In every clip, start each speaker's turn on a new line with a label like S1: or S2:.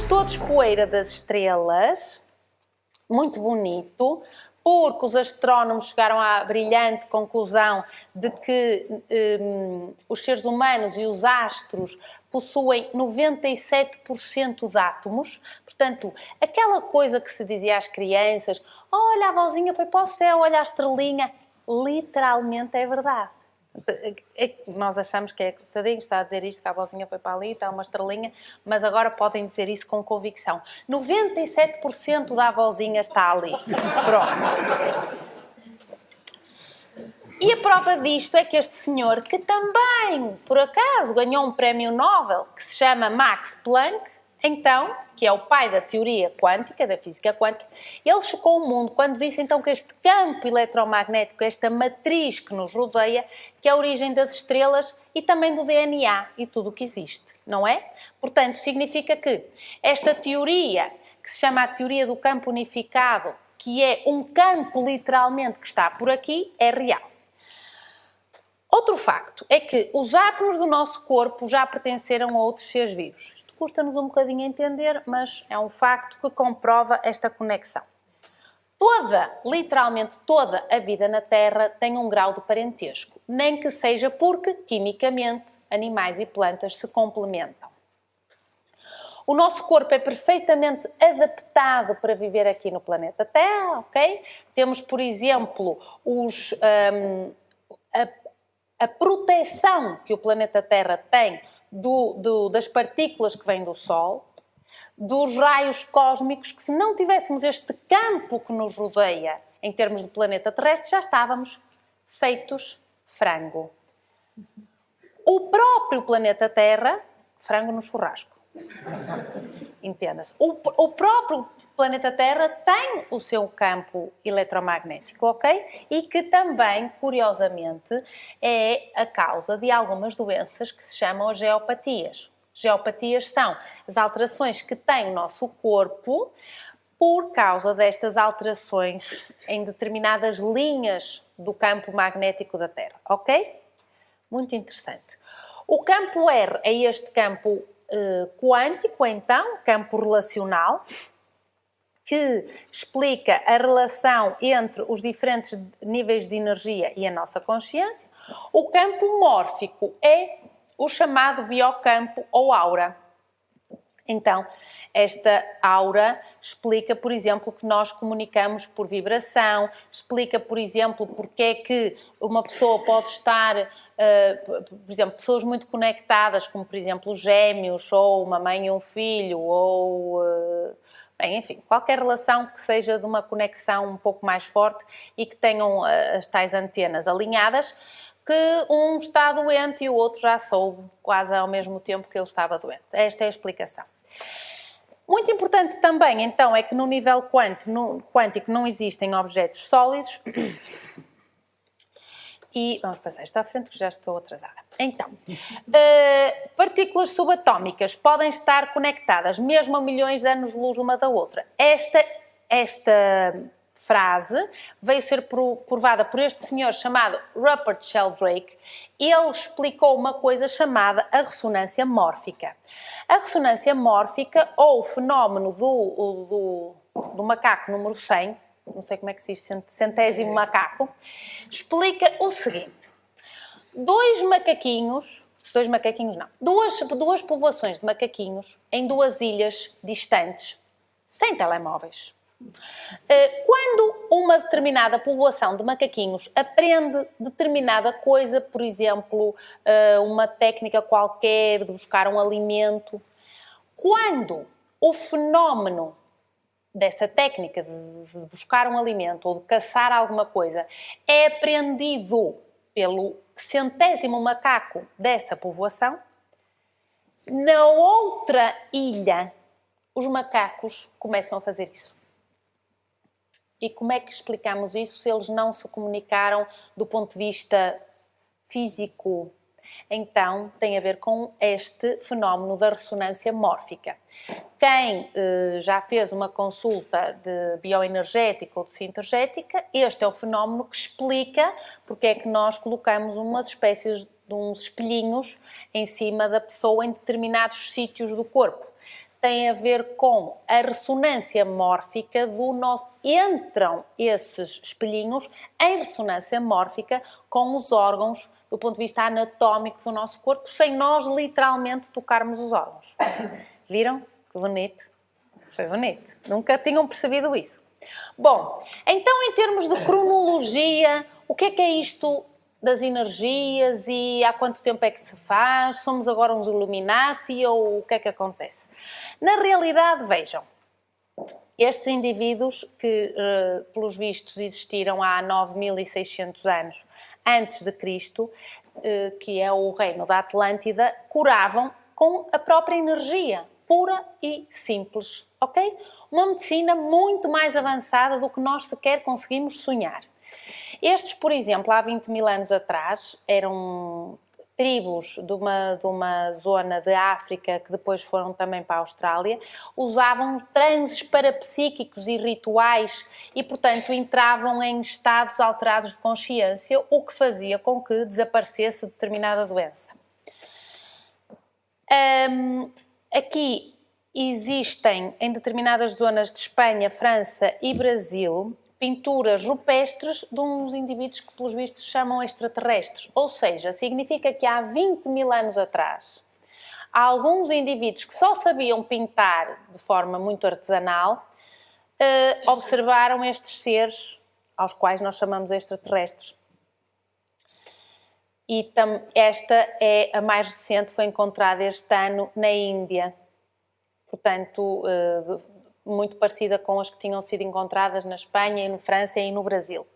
S1: todos poeira das estrelas, muito bonito, porque os astrónomos chegaram à brilhante conclusão de que os seres humanos e os astros possuem 97% de átomos. Portanto, aquela coisa que se dizia às crianças, olha, a avózinha foi para o céu, olha a estrelinha, literalmente é verdade. Nós achamos que é coitadinho, está a dizer isto, que a avózinha foi para ali, está uma estrelinha, mas agora podem dizer isso com convicção. 97% da avózinha está ali. Pronto. E a prova disto é que este senhor, que também, por acaso, ganhou um prémio Nobel, que se chama Max Planck, então, que é o pai da teoria quântica, da física quântica, ele chocou o mundo quando disse então que este campo eletromagnético, esta matriz que nos rodeia, que é a origem das estrelas e também do DNA e tudo o que existe, não é? Portanto, significa que esta teoria, que se chama a teoria do campo unificado, que é um campo literalmente que está por aqui, é real. Outro facto é que os átomos do nosso corpo já pertenceram a outros seres vivos. Custa-nos um bocadinho a entender, mas é um facto que comprova esta conexão. Literalmente toda a vida na Terra tem um grau de parentesco, nem que seja porque, quimicamente, animais e plantas se complementam. O nosso corpo é perfeitamente adaptado para viver aqui no planeta Terra, ok? Temos, por exemplo, a proteção que o planeta Terra tem das partículas que vêm do Sol, dos raios cósmicos, que se não tivéssemos este campo que nos rodeia em termos de planeta terrestre, já estávamos feitos frango. O próprio planeta Terra, frango no churrasco, entenda-se, o próprio planeta Terra tem o seu campo eletromagnético, ok? E que também, curiosamente, é a causa de algumas doenças que se chamam geopatias. Geopatias são as alterações que tem o nosso corpo por causa destas alterações em determinadas linhas do campo magnético da Terra, ok? Muito interessante. O campo R é este campo quântico, então, campo relacional, que explica a relação entre os diferentes níveis de energia e a nossa consciência. O campo mórfico é o chamado biocampo ou aura. Então, esta aura explica, por exemplo, que nós comunicamos por vibração, explica, por exemplo, porque é que uma pessoa pode estar, por exemplo, pessoas muito conectadas, como, por exemplo, gêmeos, ou uma mãe e um filho, ou... Bem, enfim, qualquer relação que seja de uma conexão um pouco mais forte e que tenham as tais antenas alinhadas, que um está doente e o outro já soube quase ao mesmo tempo que ele estava doente. Esta é a explicação. Muito importante também, então, é que no nível quântico não existem objetos sólidos. E vamos passar isto à frente, que já estou atrasada. Então, partículas subatómicas podem estar conectadas mesmo a milhões de anos-luz uma da outra. Esta frase veio ser provada por este senhor chamado Rupert Sheldrake. Ele explicou uma coisa chamada a ressonância mórfica. A ressonância mórfica, ou o fenómeno do macaco número 100, não sei como é que se diz, centésimo macaco, explica o seguinte: duas povoações de macaquinhos em duas ilhas distantes, sem telemóveis. Quando uma determinada povoação de macaquinhos aprende determinada coisa, por exemplo, uma técnica qualquer de buscar um alimento, quando o fenómeno dessa técnica de buscar um alimento ou de caçar alguma coisa é aprendido pelo centésimo macaco dessa povoação, na outra ilha os macacos começam a fazer isso. E como é que explicamos isso se eles não se comunicaram do ponto de vista físico? Então, tem a ver com este fenómeno da ressonância mórfica. Quem já fez uma consulta de bioenergética ou de sintergética, este é o fenómeno que explica porque é que nós colocamos umas espécies de uns espelhinhos em cima da pessoa em determinados sítios do corpo. tem a ver com a ressonância mórfica do nosso... Entram esses espelhinhos em ressonância mórfica com os órgãos do ponto de vista anatómico do nosso corpo, sem nós literalmente tocarmos os órgãos. Viram? Que bonito. Foi bonito. Nunca tinham percebido isso. Bom, então em termos de cronologia, o que é isto das energias e há quanto tempo é que se faz? Somos agora uns Illuminati ou o que é que acontece? Na realidade, vejam, estes indivíduos que, pelos vistos, existiram há 9.600 anos antes de Cristo, que é o reino da Atlântida, curavam com a própria energia, pura e simples, ok? Uma medicina muito mais avançada do que nós sequer conseguimos sonhar. Estes, por exemplo, há 20.000 anos atrás, eram tribos de uma zona de África que depois foram também para a Austrália, usavam transes parapsíquicos e rituais e, portanto, entravam em estados alterados de consciência, o que fazia com que desaparecesse determinada doença. Aqui existem, em determinadas zonas de Espanha, França e Brasil, pinturas rupestres de uns indivíduos que, pelos vistos, se chamam extraterrestres. Ou seja, significa que há 20.000 anos atrás, há alguns indivíduos que só sabiam pintar de forma muito artesanal, observaram estes seres aos quais nós chamamos extraterrestres. E esta é a mais recente, foi encontrada este ano na Índia. Portanto, muito parecida com as que tinham sido encontradas na Espanha, e na França e no Brasil.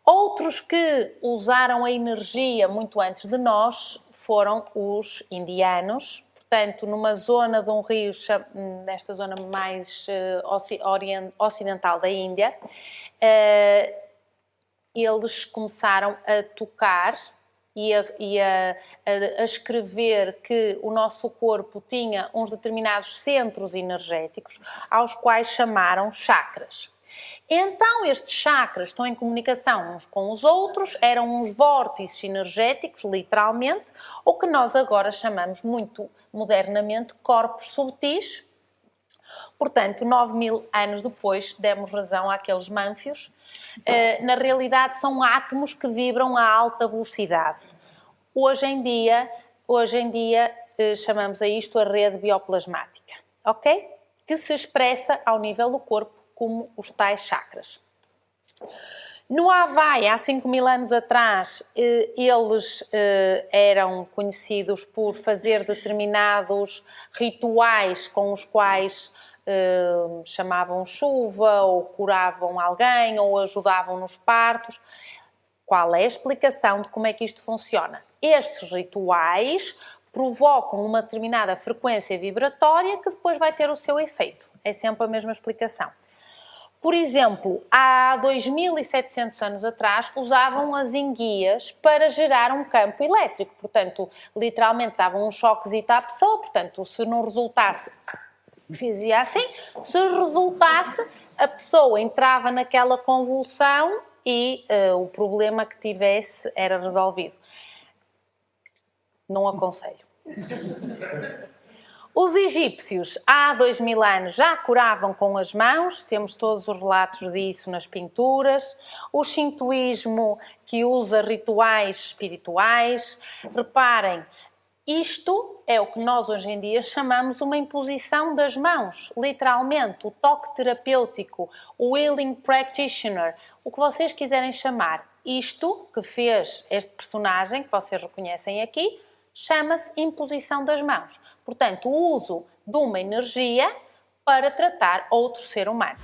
S1: Outros que usaram a energia muito antes de nós foram os indianos. Portanto, numa zona de um rio, nesta zona mais ocidental da Índia, eles começaram a tocar e a escrever que o nosso corpo tinha uns determinados centros energéticos, aos quais chamaram chakras. Então, estes chakras estão em comunicação uns com os outros, eram uns vórtices energéticos, literalmente, o que nós agora chamamos muito modernamente corpos subtis. Portanto, 9.000 anos depois, demos razão àqueles mânfios. Na realidade, são átomos que vibram a alta velocidade. Hoje em dia, chamamos a isto a rede bioplasmática, ok? Que se expressa ao nível do corpo como os tais chakras. No Havaí, há 5.000 anos atrás, eles eram conhecidos por fazer determinados rituais com os quais chamavam chuva, ou curavam alguém, ou ajudavam nos partos. Qual é a explicação de como é que isto funciona? Estes rituais provocam uma determinada frequência vibratória que depois vai ter o seu efeito. É sempre a mesma explicação. Por exemplo, há 2.700 anos atrás, usavam as enguias para gerar um campo elétrico. Portanto, literalmente davam um choquezito à pessoa. Portanto, se não resultasse, fazia assim. Se resultasse, a pessoa entrava naquela convulsão e o problema que tivesse era resolvido. Não aconselho. Os egípcios, há 2.000 anos, já curavam com as mãos, temos todos os relatos disso nas pinturas. O shintoísmo, que usa rituais espirituais. Reparem, isto é o que nós hoje em dia chamamos uma imposição das mãos, literalmente, o toque terapêutico, o healing practitioner, o que vocês quiserem chamar. Isto que fez este personagem, que vocês reconhecem aqui, chama-se imposição das mãos. Portanto, o uso de uma energia para tratar outro ser humano.